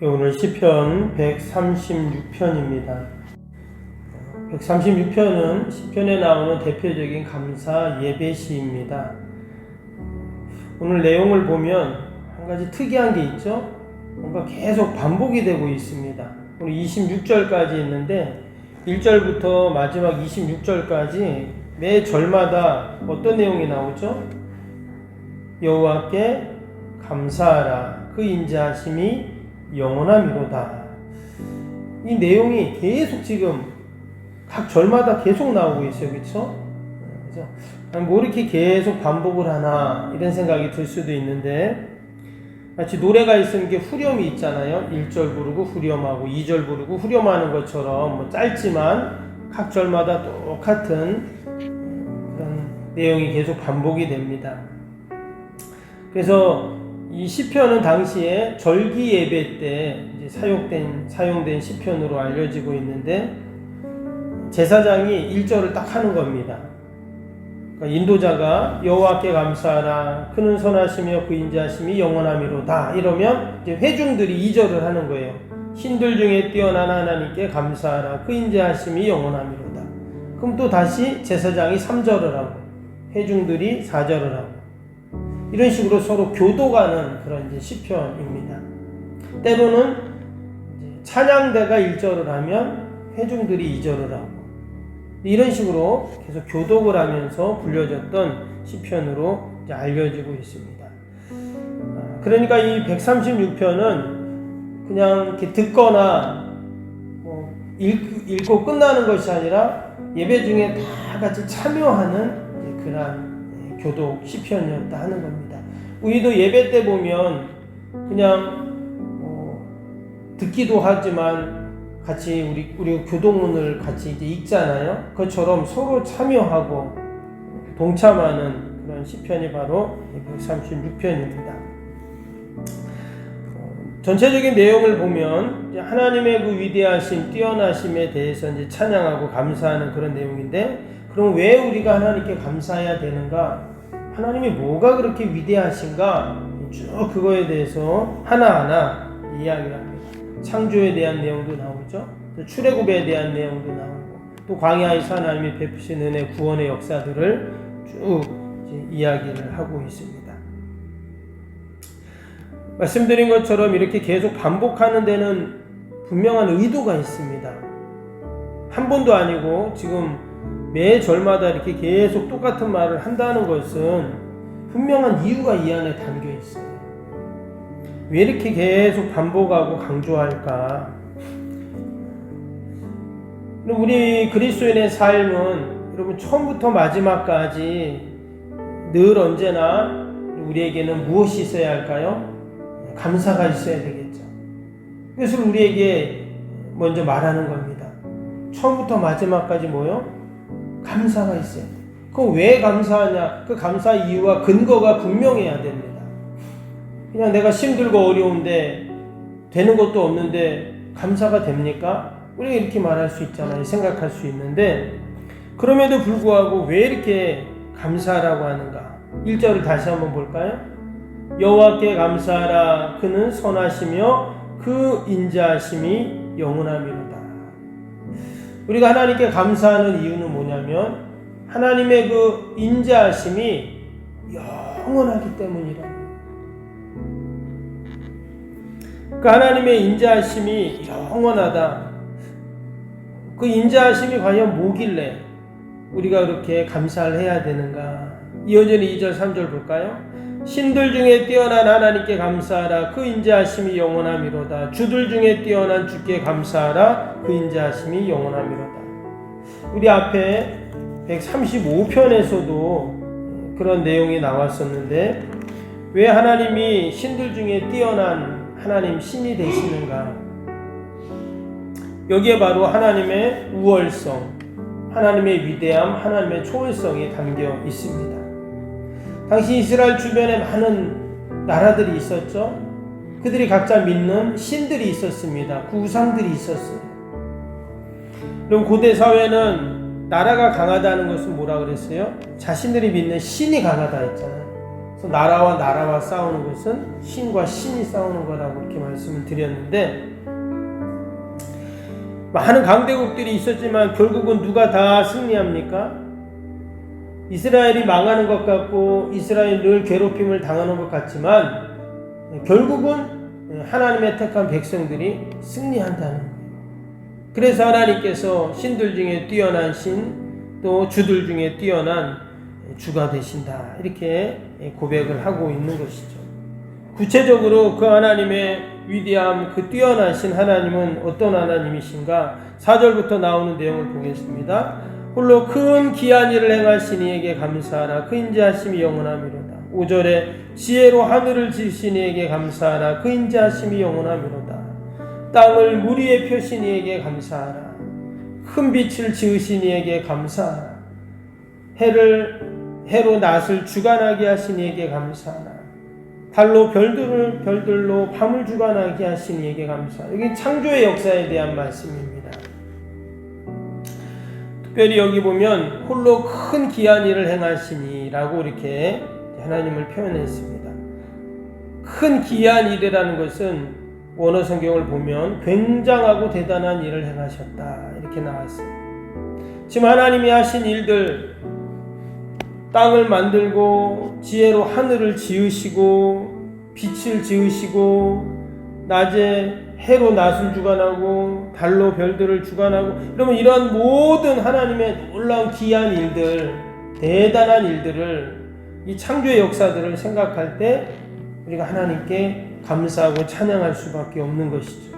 오늘 시편 136편입니다. 136편은 시편에 나오는 대표적인 감사 예배시입니다. 오늘 내용을 보면 한 가지 특이한 게 있죠. 뭔가 계속 반복이 되고 있습니다. 오늘 26절까지 있는데 1절부터 마지막 26절까지 매 절마다 어떤 내용이 나오죠? 여호와께 감사하라. 그 인자하심이 영원함이로다. 이 내용이 계속 지금 각 절마다 계속 나오고 있어요. 그렇죠? 뭐 이렇게 계속 반복을 하나 이런 생각이 들 수도 있는데, 마치 노래가 있으면 게 후렴이 있잖아요. 1절 부르고 후렴하고 2절 부르고 후렴하는 것처럼 뭐 짧지만 각 절마다 똑같은 그런 내용이 계속 반복이 됩니다. 그래서 이 시편은 당시에 절기 예배 때 이제 사용된 시편으로 알려지고 있는데, 제사장이 1절을 딱 하는 겁니다. 그러니까 인도자가 여호와께 감사하라. 그는 선하시며 그 인자하심이 영원함이로다. 이러면 이제 회중들이 2절을 하는 거예요. 신들 중에 뛰어난 하나님께 감사하라. 그 인자하심이 영원함이로다. 그럼 또 다시 제사장이 3절을 하고 회중들이 4절을 하고, 이런 식으로 서로 교도가는 그런 이제 시편입니다. 때로는 찬양대가 1절을 하면 회중들이 2절을 하고, 이런 식으로 계속 교독을 하면서 불려졌던 시편으로 이제 알려지고 있습니다. 그러니까 이 136편은 그냥 이렇게 듣거나 뭐 읽고 끝나는 것이 아니라 예배 중에 다 같이 참여하는 그런 교독 시편이었다 하는 겁니다. 우리도 예배 때 보면 그냥 듣기도 하지만 같이 우리 교독문을 같이 이제 읽잖아요. 그것처럼 서로 참여하고 동참하는 그런 시편이 바로 136편입니다. 전체적인 내용을 보면 하나님의 그 위대하심, 뛰어나심에 대해서 이제 찬양하고 감사하는 그런 내용인데, 그럼 왜 우리가 하나님께 감사해야 되는가? 하나님이 뭐가 그렇게 위대하신가? 쭉 그거에 대해서 하나하나 이야기를 합니다. 창조에 대한 내용도 나오죠. 또 출애굽에 대한 내용도 나오고, 또 광야에서 하나님이 베푸신 은혜, 구원의 역사들을 쭉 이야기를 하고 있습니다. 말씀드린 것처럼 이렇게 계속 반복하는 데는 분명한 의도가 있습니다. 한 번도 아니고 지금 매 절마다 이렇게 계속 똑같은 말을 한다는 것은 분명한 이유가 이 안에 담겨 있어요. 왜 이렇게 계속 반복하고 강조할까? 우리 그리스도인의 삶은 여러분 처음부터 마지막까지 늘 언제나 우리에게는 무엇이 있어야 할까요? 감사가 있어야 되겠죠. 그것을 우리에게 먼저 말하는 겁니다. 처음부터 마지막까지 뭐요? 감사가 있어야 돼. 그럼 왜 감사하냐? 그 감사 이유와 근거가 분명해야 됩니다. 그냥 내가 힘들고 어려운데 되는 것도 없는데 감사가 됩니까? 우리가 이렇게 말할 수 있잖아요. 생각할 수 있는데, 그럼에도 불구하고 왜 이렇게 감사하라고 하는가? 1절을 다시 한번 볼까요? 여호와께 감사하라. 그는 선하시며 그 인자하심이 영원함이로다. 우리가 하나님께 감사하는 이유는 뭐냐면 하나님의 그 인자하심이 영원하기 때문이라. 그 하나님의 인자하심이 영원하다. 그 인자하심이 과연 뭐길래 우리가 그렇게 감사를 해야 되는가? 이어지는 2절 3절 볼까요? 신들 중에 뛰어난 하나님께 감사하라. 그 인자하심이 영원함이로다. 주들 중에 뛰어난 주께 감사하라. 그 인자하심이 영원함이로다. 우리 앞에 135편에서도 그런 내용이 나왔었는데, 왜 하나님이 신들 중에 뛰어난 하나님 신이 되시는가? 여기에 바로 하나님의 우월성, 하나님의 위대함, 하나님의 초월성이 담겨 있습니다. 당시 이스라엘 주변에 많은 나라들이 있었죠. 그들이 각자 믿는 신들이 있었습니다. 우상들이 있었어요. 그럼 고대 사회는 나라가 강하다는 것은 뭐라 그랬어요? 자신들이 믿는 신이 강하다 했잖아요. 그래서 나라와 나라와 싸우는 것은 신과 신이 싸우는 거라고 이렇게 말씀을 드렸는데, 많은 강대국들이 있었지만 결국은 누가 다 승리합니까? 이스라엘이 망하는 것 같고 이스라엘이 늘 괴롭힘을 당하는 것 같지만 결국은 하나님의 택한 백성들이 승리한다는 거예요. 그래서 하나님께서 신들 중에 뛰어난 신, 또 주들 중에 뛰어난 주가 되신다, 이렇게 고백을 하고 있는 것이죠. 구체적으로 그 하나님의 위대함, 그 뛰어나신 하나님은 어떤 하나님이신가? 4절부터 나오는 내용을 보겠습니다. 홀로 큰 기한 일을 행하신 이에게 감사하라. 그 인자하심이 영원하미로다. 5절에 지혜로 하늘을 지으신 이에게 감사하라. 그 인자하심이 영원하미로다. 땅을 물 위에 펴신 이에게 감사하라. 큰 빛을 지으신 이에게 감사하라. 해로 낮을 주관하게 하신 이에게 감사하라. 달로 별들로 밤을 주관하게 하신 이에게 감사하라. 여기 창조의 역사에 대한 말씀입니다. 특별히 여기 보면 홀로 큰 기한 일을 행하시니라고 이렇게 하나님을 표현했습니다. 큰 기한 일이라는 것은 원어 성경을 보면 굉장하고 대단한 일을 행하셨다, 이렇게 나왔어요. 지금 하나님이 하신 일들, 땅을 만들고 지혜로 하늘을 지으시고 빛을 지으시고 낮에 해로 낮을 주관하고 달로 별들을 주관하고, 그러면 이런 모든 하나님의 놀라운 귀한 일들, 대단한 일들을, 이 창조의 역사들을 생각할 때 우리가 하나님께 감사하고 찬양할 수밖에 없는 것이죠.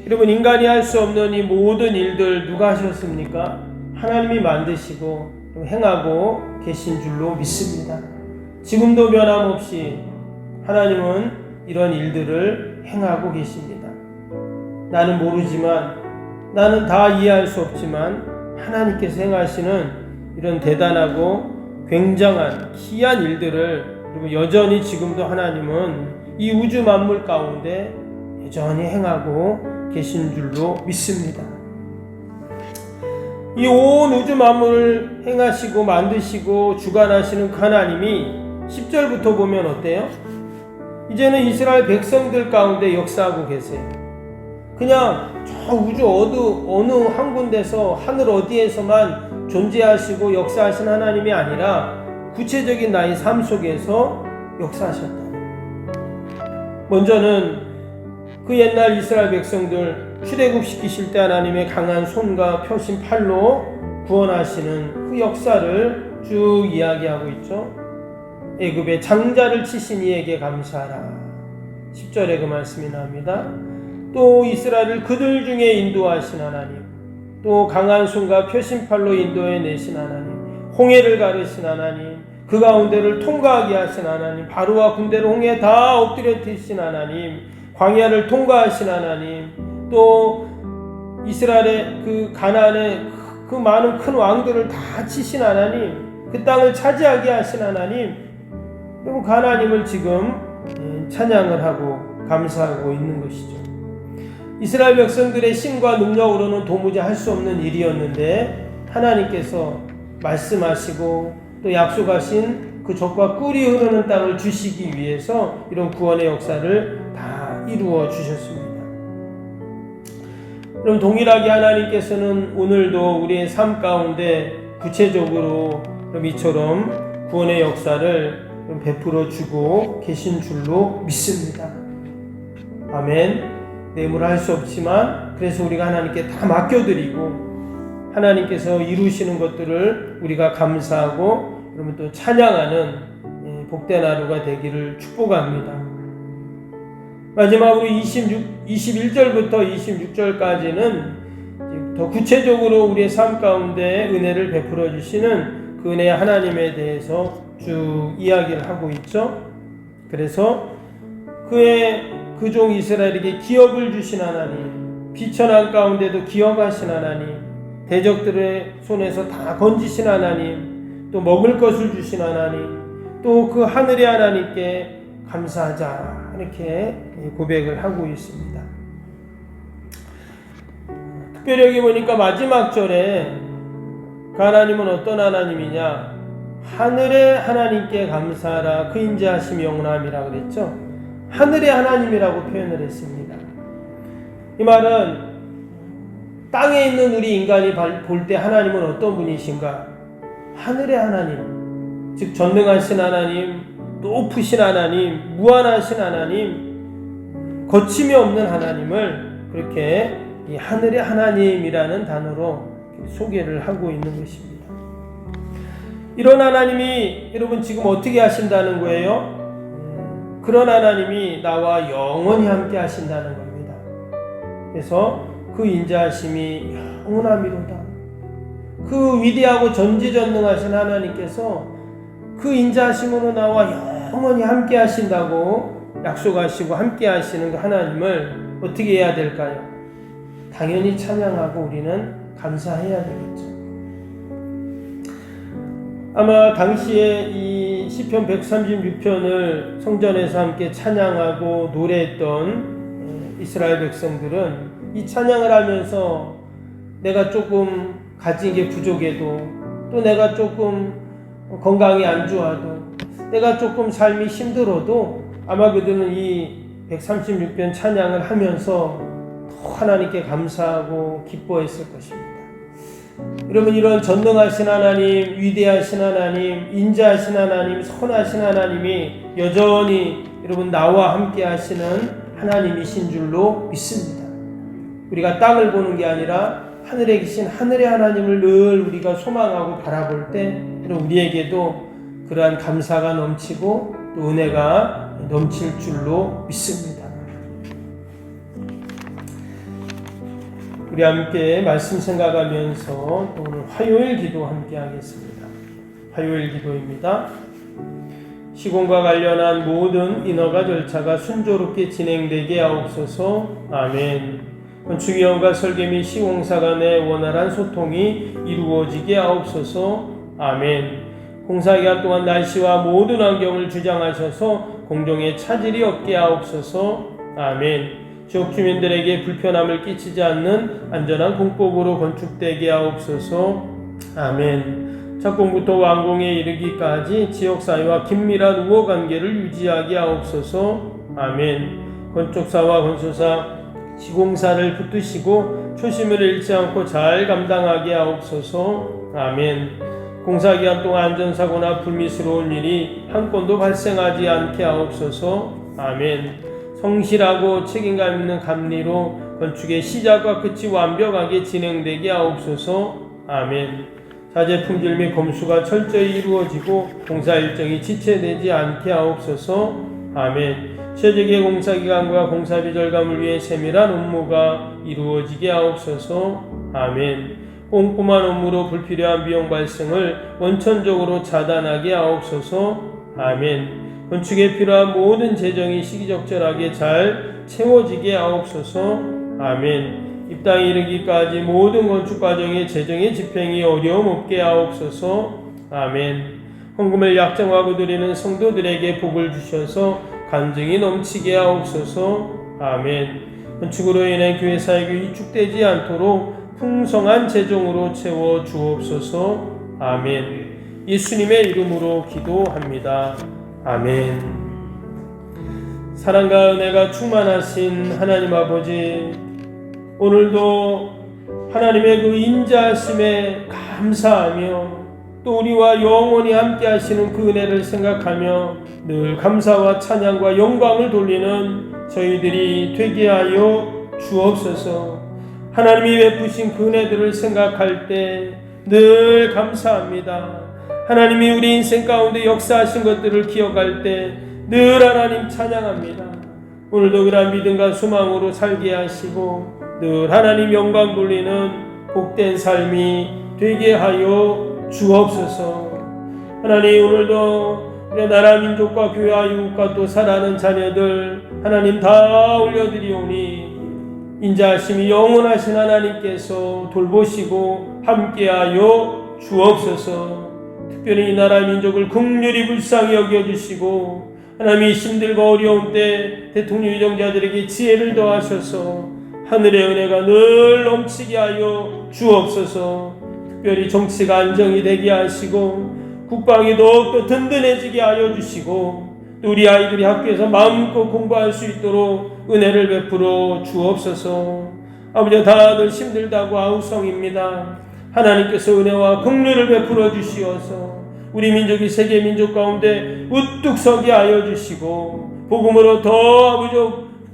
여러분, 인간이 할 수 없는 이 모든 일들 누가 하셨습니까? 하나님이 만드시고 행하고 계신 줄로 믿습니다. 지금도 변함없이 하나님은 이런 일들을 행하고 계십니다. 나는 모르지만, 나는 다 이해할 수 없지만 하나님께서 행하시는 이런 대단하고 굉장한 귀한 일들을, 그리고 여전히 지금도 하나님은 이 우주 만물 가운데 여전히 행하고 계신 줄로 믿습니다. 이 온 우주 만물을 행하시고 만드시고 주관하시는 그 하나님이 10절부터 보면 어때요? 이제는 이스라엘 백성들 가운데 역사하고 계세요. 그냥 저 우주 어느 한 군데서 하늘 어디에서만 존재하시고 역사하신 하나님이 아니라 구체적인 나의 삶 속에서 역사하셨다. 먼저는 그 옛날 이스라엘 백성들 출애굽시키실 때 하나님의 강한 손과 펴신 팔로 구원하시는 그 역사를 쭉 이야기하고 있죠. 애굽의 장자를 치신 이에게 감사하라. 10절에 그 말씀이 나옵니다. 또 이스라엘을 그들 중에 인도하신 하나님, 또 강한 손과 펴신 팔로 인도해 내신 하나님, 홍해를 가르신 하나님, 그 가운데를 통과하게 하신 하나님, 바로와 군대를 홍해에 다 엎드려 트신 하나님, 광야를 통과하신 하나님, 또 이스라엘의 그 가나안의 그 많은 큰 왕들을 다 치신 하나님, 그 땅을 차지하게 하신 하나님, 그럼 그 하나님을 지금 찬양을 하고 감사하고 있는 것이죠. 이스라엘 백성들의 신과 능력으로는 도무지 할 수 없는 일이었는데 하나님께서 말씀하시고 또 약속하신 그 젖과 꿀이 흐르는 땅을 주시기 위해서 이런 구원의 역사를 다 이루어 주셨습니다. 그럼 동일하게 하나님께서는 오늘도 우리의 삶 가운데 구체적으로 그럼 이처럼 구원의 역사를 베풀어 주고 계신 줄로 믿습니다. 아멘. 내물 할 수 없지만 그래서 우리가 하나님께 다 맡겨드리고 하나님께서 이루시는 것들을 우리가 감사하고 그러면 또 찬양하는 복된 하루가 되기를 축복합니다. 마지막으로 21절부터 26절까지는 더 구체적으로 우리의 삶 가운데 은혜를 베풀어 주시는 그 은혜의 하나님에 대해서 쭉 이야기를 하고 있죠. 그래서 그 종 이스라엘에게 기업을 주신 하나님, 비천한 가운데도 기업하신 하나님, 대적들의 손에서 다 건지신 하나님, 또 먹을 것을 주신 하나님, 또 그 하늘의 하나님께 감사하자, 이렇게 고백을 하고 있습니다. 특별히 여기 보니까 마지막 절에 그 하나님은 어떤 하나님이냐, 하늘의 하나님께 감사하라. 그 인자하심이 영원함이라고 그랬죠. 하늘의 하나님이라고 표현을 했습니다. 이 말은 땅에 있는 우리 인간이 볼 때 하나님은 어떤 분이신가? 하늘의 하나님, 즉 전능하신 하나님, 높으신 하나님, 무한하신 하나님, 거침이 없는 하나님을 그렇게 이 하늘의 하나님이라는 단어로 소개를 하고 있는 것입니다. 이런 하나님이 여러분 지금 어떻게 하신다는 거예요? 그런 하나님이 나와 영원히 함께 하신다는 겁니다. 그래서 그 인자하심이 영원함이로다. 그 위대하고 전지전능하신 하나님께서 그 인자하심으로 나와 영원히 함께 하신다고 약속하시고 함께 하시는 그 하나님을 어떻게 해야 될까요? 당연히 찬양하고 우리는 감사해야 되겠죠. 아마 당시에 이 시편 136편을 성전에서 함께 찬양하고 노래했던 이스라엘 백성들은 이 찬양을 하면서 내가 조금 가진 게 부족해도, 또 내가 조금 건강이 안 좋아도, 내가 조금 삶이 힘들어도 아마 그들은 이 136편 찬양을 하면서 더 하나님께 감사하고 기뻐했을 것입니다. 여러분, 이런 전능하신 하나님, 위대하신 하나님, 인자하신 하나님, 선하신 하나님이 여전히 여러분 나와 함께 하시는 하나님이신 줄로 믿습니다. 우리가 땅을 보는 게 아니라 하늘에 계신 하늘의 하나님을 늘 우리가 소망하고 바라볼 때 우리에게도 그러한 감사가 넘치고 또 은혜가 넘칠 줄로 믿습니다. 우리 함께 말씀 생각하면서 또 오늘 화요일 기도 함께 하겠습니다. 화요일 기도입니다. 시공과 관련한 모든 인허가 절차가 순조롭게 진행되게 하옵소서. 아멘. 건축위원과 설계 및 시공사 간의 원활한 소통이 이루어지게 하옵소서. 아멘. 공사기간 동안 날씨와 모든 환경을 주장하셔서 공정에 차질이 없게 하옵소서. 아멘. 지역 주민들에게 불편함을 끼치지 않는 안전한 공법으로 건축되게 하옵소서. 아멘. 착공부터 완공에 이르기까지 지역사회와 긴밀한 우호관계를 유지하게 하옵소서. 아멘. 건축사와 건설사, 시공사를 붙드시고 초심을 잃지 않고 잘 감당하게 하옵소서. 아멘. 공사기간 동안 안전사고나 불미스러운 일이 한 건도 발생하지 않게 하옵소서. 아멘. 성실하고 책임감 있는 감리로 건축의 시작과 끝이 완벽하게 진행되게 하옵소서. 아멘. 자재 품질 및 검수가 철저히 이루어지고 공사 일정이 지체되지 않게 하옵소서. 아멘. 최적의 공사기간과 공사비 절감을 위해 세밀한 업무가 이루어지게 하옵소서. 아멘. 꼼꼼한 업무로 불필요한 비용 발생을 원천적으로 차단하게 하옵소서. 아멘. 건축에 필요한 모든 재정이 시기적절하게 잘 채워지게 하옵소서. 아멘. 입당에 이르기까지 모든 건축 과정의 재정의 집행이 어려움 없게 하옵소서. 아멘. 헌금을 약정하고 드리는 성도들에게 복을 주셔서 간증이 넘치게 하옵소서. 아멘. 건축으로 인해 교회 사역이 위축되지 않도록 풍성한 재정으로 채워 주옵소서. 아멘. 예수님의 이름으로 기도합니다. 아멘. 사랑과 은혜가 충만하신 하나님 아버지, 오늘도 하나님의 그 인자하심에 감사하며 또 우리와 영원히 함께 하시는 그 은혜를 생각하며 늘 감사와 찬양과 영광을 돌리는 저희들이 되게 하여 주옵소서. 하나님이 베푸신 그 은혜들을 생각할 때 늘 감사합니다. 하나님이 우리 인생 가운데 역사하신 것들을 기억할 때 늘 하나님 찬양합니다. 오늘도 그런 믿음과 소망으로 살게 하시고 늘 하나님 영광 돌리는 복된 삶이 되게 하여 주옵소서. 하나님, 오늘도 우리 나라 민족과 교회와 이웃과 또 사랑하는 자녀들 하나님 다 올려드리오니 인자하심이 영원하신 하나님께서 돌보시고 함께하여 주옵소서. 특별히 이 나라 민족을 긍휼히 불쌍히 여겨주시고 하나님이 힘들고 어려운 때 대통령 유정자들에게 지혜를 더하셔서 하늘의 은혜가 늘 넘치게 하여 주옵소서. 특별히 정치가 안정이 되게 하시고 국방이 더욱더 든든해지게 하여 주시고 또 우리 아이들이 학교에서 마음껏 공부할 수 있도록 은혜를 베풀어 주옵소서. 아버지, 다들 힘들다고 아우성입니다. 하나님께서 은혜와 긍휼을 베풀어 주시어서 우리 민족이 세계 민족 가운데 우뚝 서게 하여 주시고 복음으로 더 아버지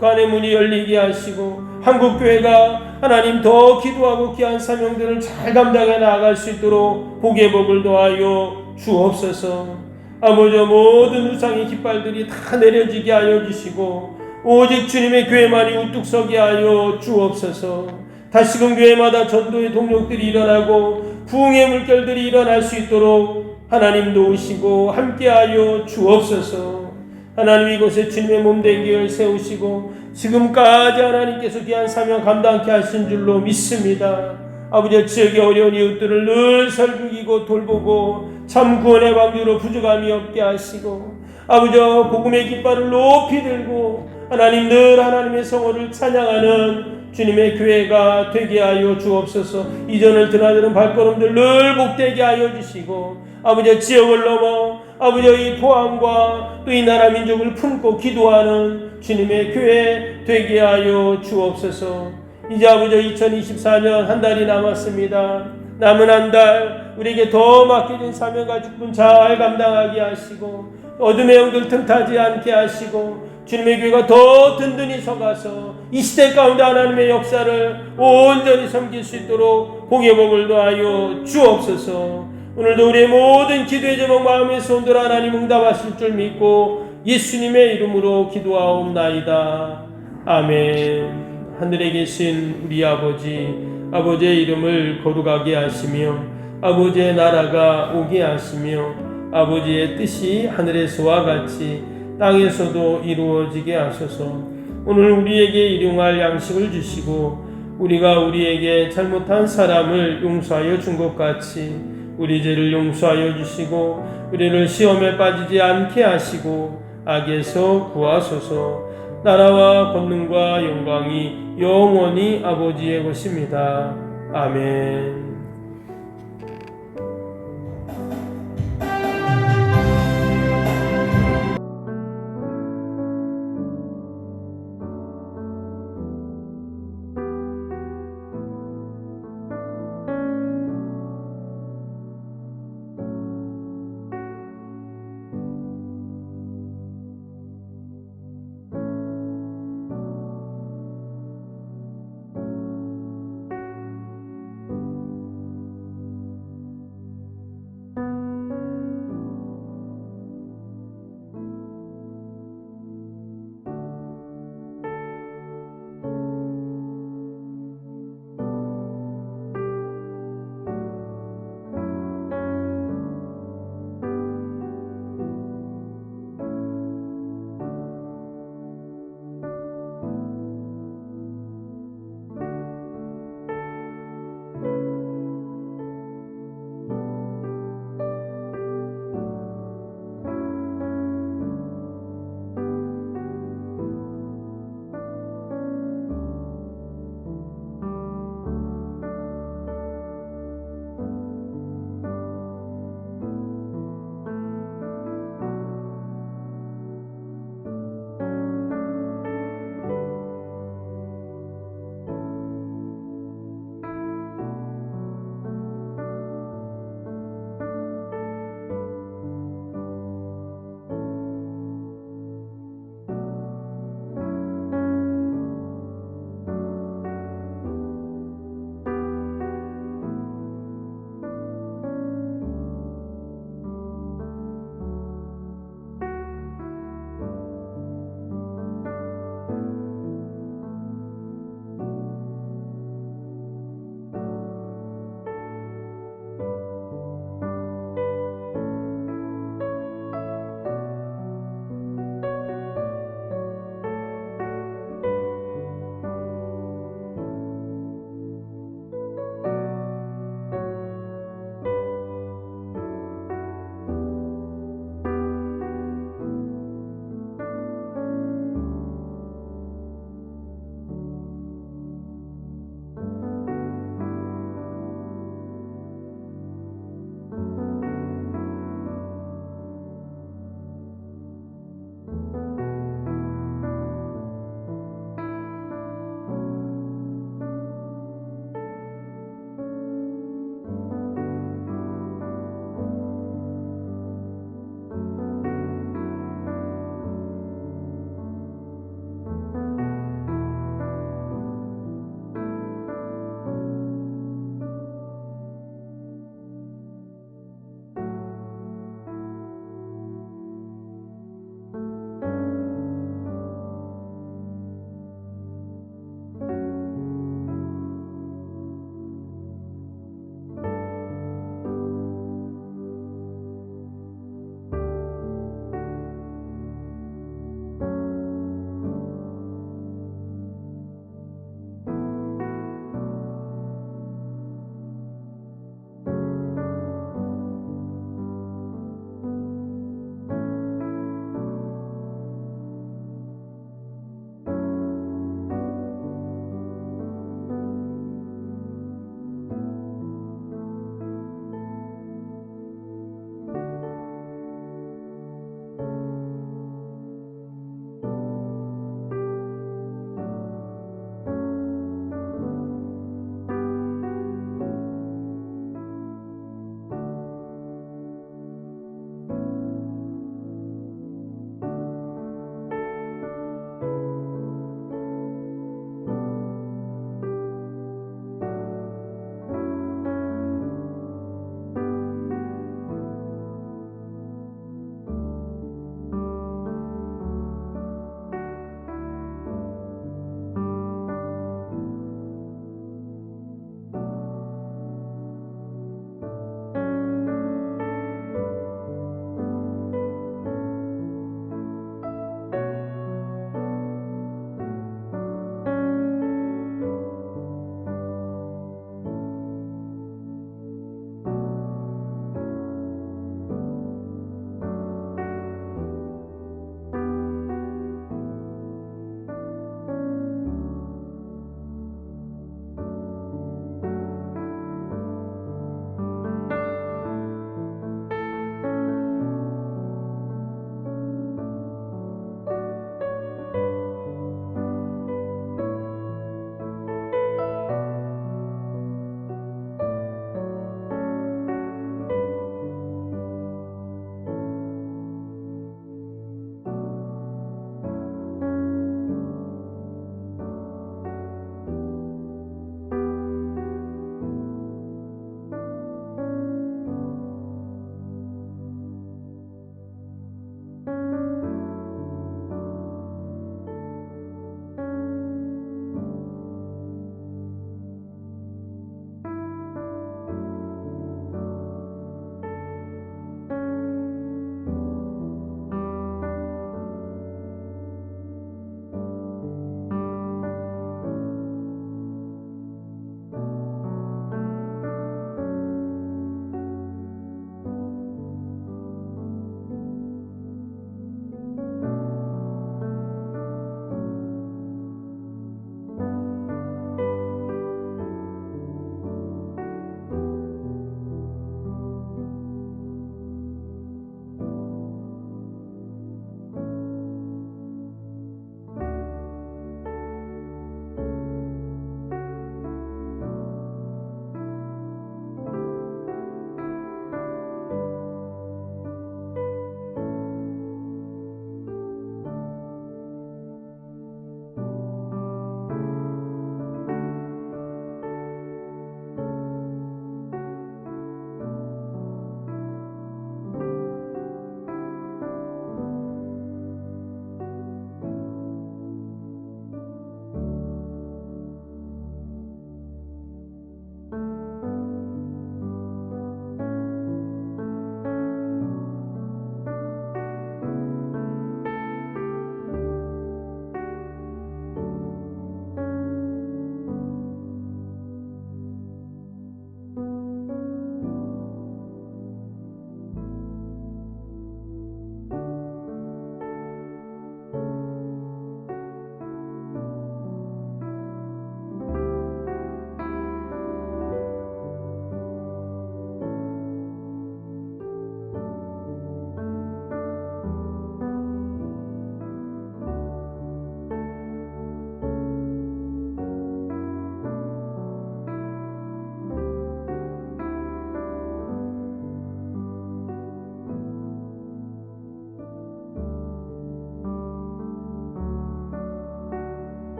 간의 문이 열리게 하시고 한국교회가 하나님 더 기도하고 귀한 사명들을 잘 감당해 나아갈 수 있도록 복의 복을 더하여 주옵소서. 아버지, 모든 우상의 깃발들이 다 내려지게 하여 주시고 오직 주님의 교회만이 우뚝 서게 하여 주옵소서. 다시금 교회마다 전도의 동력들이 일어나고 부흥의 물결들이 일어날 수 있도록 하나님 도우시고 함께하여 주옵소서. 하나님, 이곳에 주님의 몸된 교회를 세우시고 지금까지 하나님께서 귀한 사명 감당케 하신 줄로 믿습니다. 아버지, 지역의 어려운 이웃들을 늘 설국이고 돌보고 참 구원의 방주로 부족함이 없게 하시고 아버지, 복음의 깃발을 높이 들고 하나님 늘 하나님의 성호를 찬양하는 주님의 교회가 되게 하여 주옵소서. 이전을 드나드는 발걸음들 늘 복되게 하여 주시고 아버지, 지역을 넘어 아버지 이 포항과 또 이 나라 민족을 품고 기도하는 주님의 교회 되게 하여 주옵소서. 이제 아버지 2024년 한 달이 남았습니다. 남은 한 달 우리에게 더 맡겨진 사명과 직분 잘 감당하게 하시고 어둠의 영들 틈타지 않게 하시고 주님의 교회가 더 든든히 서가서 이 시대 가운데 하나님의 역사를 온전히 섬길 수 있도록 복의 복을 더하여 주옵소서. 오늘도 우리의 모든 기도의 제목 마음의 손들 하나님 응답하실 줄 믿고 예수님의 이름으로 기도하옵나이다. 아멘. 하늘에 계신 우리 아버지의 이름을 거룩하게 하시며 아버지의 나라가 오게 하시며 아버지의 뜻이 하늘에서와 같이 땅에서도 이루어지게 하소서. 오늘 우리에게 일용할 양식을 주시고 우리가 우리에게 잘못한 사람을 용서하여 준 것 같이 우리 죄를 용서하여 주시고 우리를 시험에 빠지지 않게 하시고 악에서 구하소서. 나라와 권능과 영광이 영원히 아버지의 것입니다. 아멘.